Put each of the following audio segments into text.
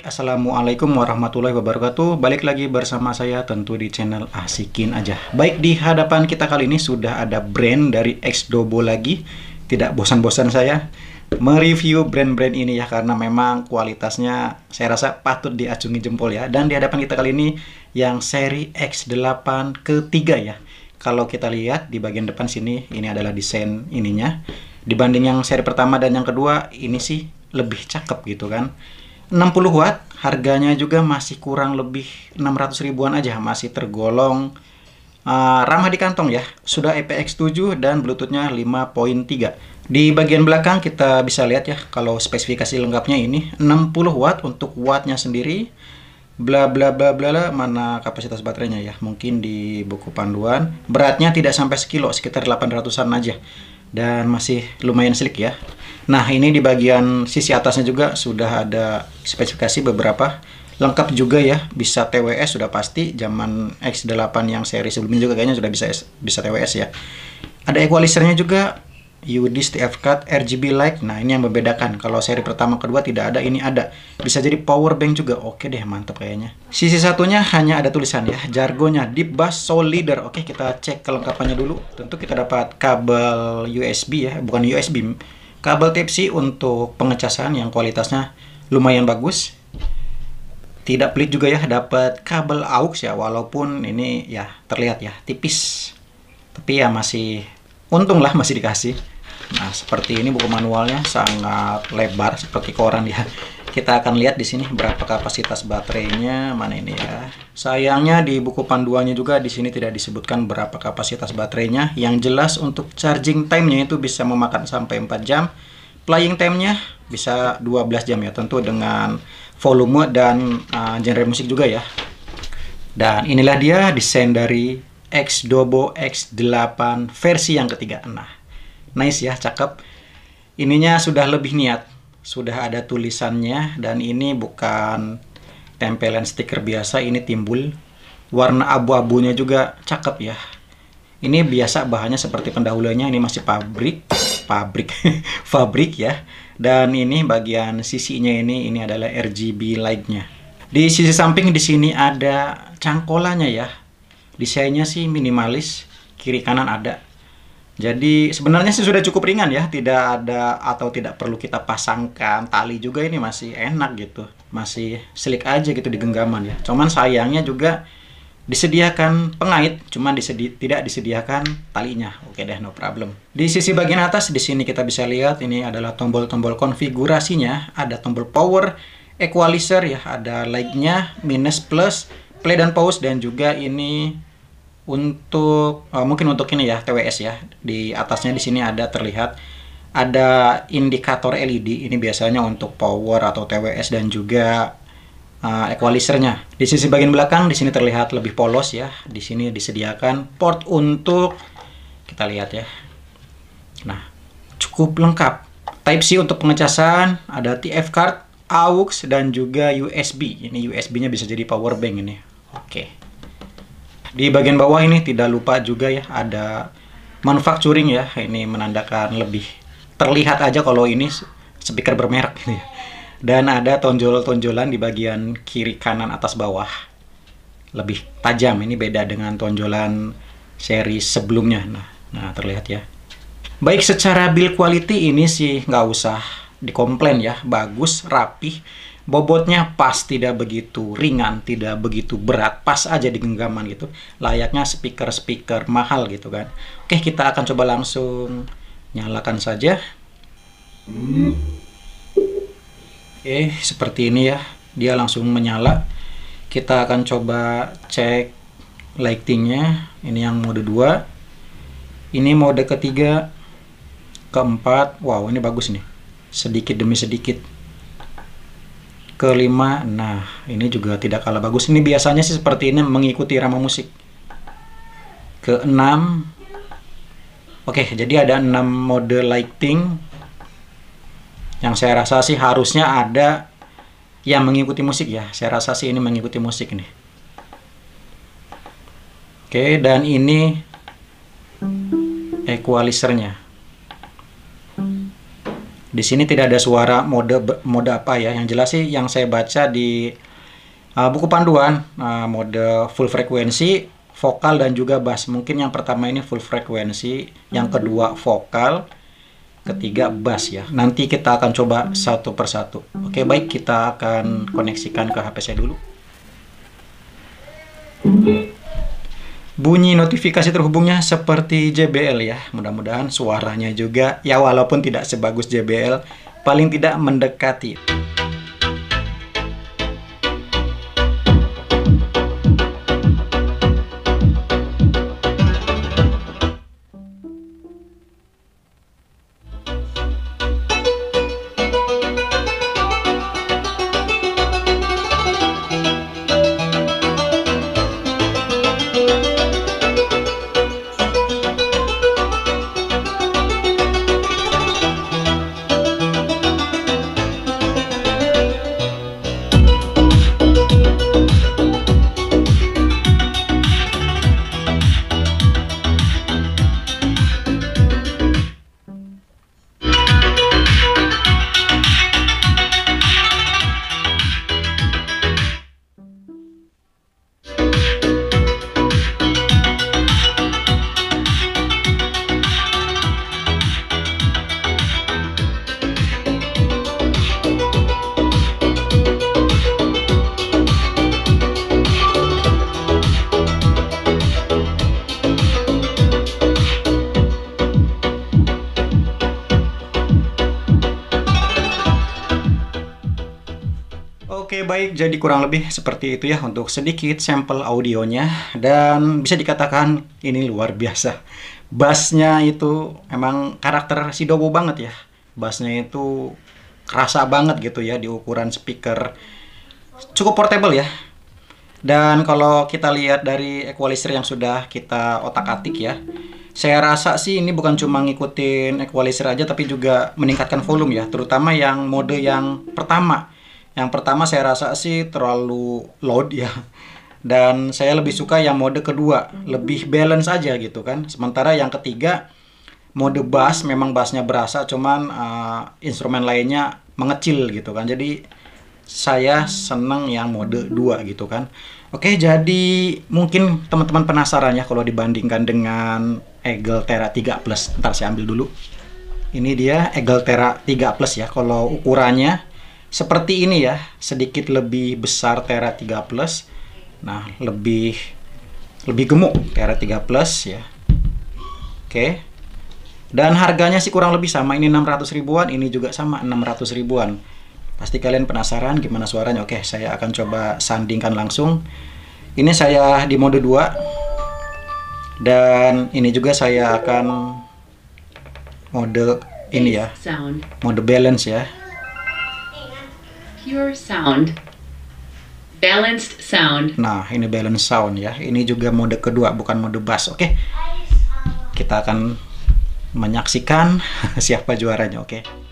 Baik, Assalamualaikum warahmatullahi wabarakatuh. Balik lagi bersama saya tentu di channel Asikin Aja. Baik, di hadapan kita kali ini sudah ada brand dari Xdobo lagi. Tidak bosan-bosan saya mereview brand-brand ini ya, karena memang kualitasnya saya rasa patut diacungi jempol ya. Dan di hadapan kita kali ini yang seri X8 ketiga ya. Kalau kita lihat di bagian depan sini, ini adalah desain ininya. Dibanding yang seri pertama dan yang kedua, ini sih lebih cakep gitu kan. 60 watt, harganya juga masih kurang lebih 600 ribuan aja, masih tergolong ramah di kantong ya. Sudah IPX7 dan Bluetooth-nya 5.3. Di bagian belakang kita bisa lihat ya, kalau spesifikasi lengkapnya ini 60 watt untuk wattnya sendiri. Bla bla bla bla, mana kapasitas baterainya ya? Mungkin di buku panduan. Beratnya tidak sampai sekilo, sekitar 800-an aja. Dan masih lumayan sleek ya. Nah, ini di bagian sisi atasnya juga sudah ada spesifikasi beberapa. Lengkap juga ya, bisa TWS sudah pasti. Zaman X8 yang seri sebelumnya juga kayaknya sudah bisa TWS ya. Ada equalizernya juga, UD STF Cut, RGB light. Nah, ini yang membedakan. Kalau seri pertama kedua tidak ada, ini ada. Bisa jadi power bank juga. Oke deh, mantap kayaknya. Sisi satunya hanya ada tulisan ya, jargonnya Deep Bass Soul Leader. Oke, kita cek kelengkapannya dulu. Tentu kita dapat kabel USB ya, bukan USB. Kabel Type-C untuk pengecasan yang kualitasnya lumayan bagus. Tidak pelit juga ya, dapat kabel AUX ya, walaupun ini ya terlihat ya tipis. Tapi ya masih untung lah masih dikasih. Nah, seperti ini buku manualnya sangat lebar seperti koran ya. Kita akan lihat di sini berapa kapasitas baterainya, mana ini ya. Sayangnya di buku panduannya juga di sini tidak disebutkan berapa kapasitas baterainya. Yang jelas untuk charging time-nya itu bisa memakan sampai 4 jam. Playing time-nya bisa 12 jam ya, tentu dengan volume dan genre musik juga ya. Dan inilah dia desain dari Xdobo X8 versi yang ketiga. Nah, nice ya, cakep. Ininya sudah lebih niat. Sudah ada tulisannya, dan ini bukan tempelan stiker biasa, ini timbul. Warna abu-abunya juga cakep ya. Ini biasa bahannya seperti pendahulunya, ini masih pabrik fabrik ya. Dan ini bagian sisinya ini adalah RGB light-nya. Di sisi samping di sini ada cangkolannya ya. Desainnya sih minimalis, kiri kanan ada. Jadi sebenarnya sih sudah cukup ringan ya, tidak ada atau tidak perlu kita pasangkan tali juga, ini masih enak gitu. Masih sleek aja gitu di genggaman ya. Cuman sayangnya juga disediakan pengait, cuman tidak disediakan talinya. Oke deh, no problem. Di sisi bagian atas di sini kita bisa lihat ini adalah tombol-tombol konfigurasinya, ada tombol power, equalizer ya, ada light-nya, minus, plus, play dan pause, dan juga ini untuk mungkin untuk ini ya, TWS ya. Di atasnya di sini ada terlihat ada indikator LED. Ini biasanya untuk power atau TWS dan juga equalizernya. Di sisi bagian belakang di sini terlihat lebih polos ya. Di sini disediakan port untuk, kita lihat ya. Nah, cukup lengkap. Type-C untuk pengecasan, ada TF card, AUX dan juga USB. Ini USB-nya bisa jadi power bank ini. Oke. Di bagian bawah ini tidak lupa juga ya, ada manufacturing ya. Ini menandakan lebih terlihat aja kalau ini speaker bermerek gitu ya. Dan ada tonjol-tonjolan di bagian kiri, kanan, atas, bawah. Lebih tajam, ini beda dengan tonjolan seri sebelumnya. Nah, terlihat ya. Baik, secara build quality ini sih nggak usah dikomplain ya. Bagus, rapih. Bobotnya pas, tidak begitu ringan, tidak begitu berat, pas aja di genggaman gitu. Layaknya speaker-speaker mahal gitu kan. Oke, kita akan coba langsung nyalakan saja. Oke, seperti ini ya. Dia langsung menyala. Kita akan coba cek lightingnya. Ini yang mode 2. Ini mode ketiga, keempat. Wow, ini bagus nih. Sedikit demi sedikit. Kelima, nah ini juga tidak kalah bagus. Ini biasanya sih seperti ini, mengikuti irama musik. Keenam, oke, jadi ada 6 mode lighting. Yang saya rasa sih harusnya ada yang mengikuti musik ya. Saya rasa sih ini mengikuti musik nih. Oke, dan ini equalizernya. Di sini tidak ada suara mode apa ya. Yang jelas sih yang saya baca di buku panduan, mode full frekuensi, vokal dan juga bass. Mungkin yang pertama ini full frekuensi, yang kedua vokal, ketiga bass ya. Nanti kita akan coba satu persatu. Oke, baik, kita akan koneksikan ke HP saya dulu. Bunyi notifikasi terhubungnya seperti JBL ya. Mudah-mudahan suaranya juga ya, walaupun tidak sebagus JBL, paling tidak mendekati. Oke, baik, jadi kurang lebih seperti itu ya untuk sedikit sampel audionya, dan bisa dikatakan ini luar biasa. Bassnya itu emang karakter si Dobo banget ya. Bassnya itu kerasa banget gitu ya di ukuran speaker. Cukup portable ya. Dan kalau kita lihat dari equalizer yang sudah kita otak-atik ya, saya rasa sih ini bukan cuma ngikutin equalizer aja, tapi juga meningkatkan volume ya, terutama yang mode yang pertama. Yang pertama saya rasa sih terlalu loud ya. Dan saya lebih suka yang mode kedua, lebih balance aja gitu kan. Sementara yang ketiga, mode bass, memang bassnya berasa, cuman instrumen lainnya mengecil gitu kan. Jadi saya seneng yang mode 2 gitu kan. Oke, jadi mungkin teman-teman penasaran ya kalau dibandingkan dengan Eagle Thera 3 Plus. Ntar saya ambil dulu. Ini dia Eagle Thera 3 Plus ya. Kalau ukurannya seperti ini ya, sedikit lebih besar Thera 3 Plus. Nah, lebih gemuk Thera 3 Plus ya. Oke. Dan harganya sih kurang lebih sama. Ini 600 ribuan, ini juga sama 600 ribuan. Pasti kalian penasaran gimana suaranya. Oke, saya akan coba sandingkan langsung. Ini saya di mode 2. Dan ini juga saya akan mode ini ya. Mode balance ya. Pure sound. Balanced sound. Nah, ini balance sound ya. Ini juga mode kedua, bukan mode bass. Oke. Kita akan menyaksikan siapa juaranya. Oke.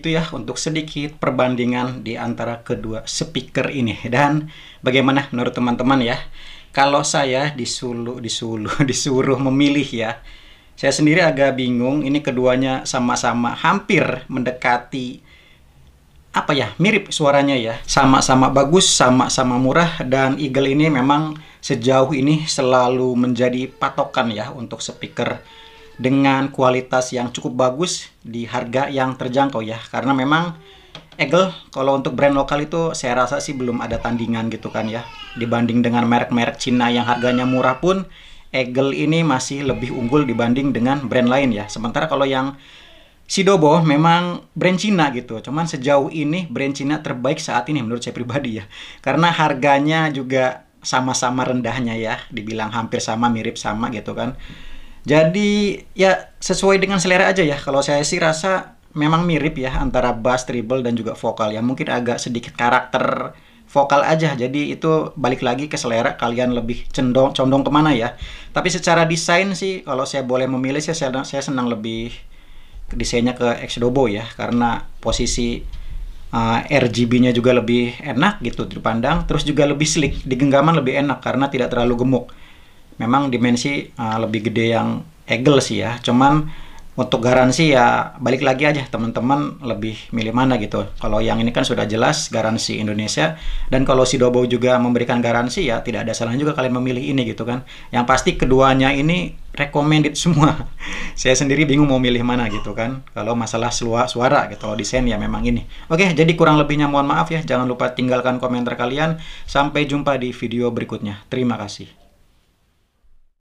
Itu ya untuk sedikit perbandingan di antara kedua speaker ini. Dan bagaimana menurut teman-teman ya? Kalau saya disuruh memilih ya, Saya sendiri agak bingung, ini keduanya sama-sama hampir mendekati, apa ya, mirip suaranya ya. Sama-sama bagus, sama-sama murah, dan Eagle ini memang sejauh ini selalu menjadi patokan ya untuk speaker dengan kualitas yang cukup bagus di harga yang terjangkau ya. Karena memang Eagle kalau untuk brand lokal itu saya rasa sih belum ada tandingan gitu kan ya. Dibanding dengan merek-merek Cina yang harganya murah pun, Eagle ini masih lebih unggul dibanding dengan brand lain ya. Sementara kalau yang Sidobo memang brand Cina gitu. Cuman sejauh ini brand Cina terbaik saat ini menurut saya pribadi ya. Karena harganya juga sama-sama rendahnya ya. Dibilang hampir sama, mirip sama gitu kan. Jadi ya sesuai dengan selera aja ya. Kalau saya sih rasa memang mirip ya antara bass, treble, dan juga vokal ya. Mungkin agak sedikit karakter vokal aja. Jadi itu balik lagi ke selera kalian lebih condong kemana ya. Tapi secara desain sih kalau saya boleh memilih saya senang lebih desainnya ke X-Dobo ya. Karena posisi RGB-nya juga lebih enak gitu dipandang. Terus juga lebih sleek. Di genggaman lebih enak karena tidak terlalu gemuk. Memang dimensi lebih gede yang Eagle sih ya. Cuman untuk garansi ya balik lagi aja teman-teman lebih milih mana gitu. Kalau yang ini kan sudah jelas garansi Indonesia, dan kalau Sidobo juga memberikan garansi ya tidak ada salahnya juga kalian memilih ini gitu kan. Yang pasti keduanya ini recommended semua. Saya sendiri bingung mau milih mana gitu kan. Kalau masalah suara gitu, kalau desain ya memang ini. Oke, jadi kurang lebihnya mohon maaf ya. Jangan lupa tinggalkan komentar kalian. Sampai jumpa di video berikutnya. Terima kasih.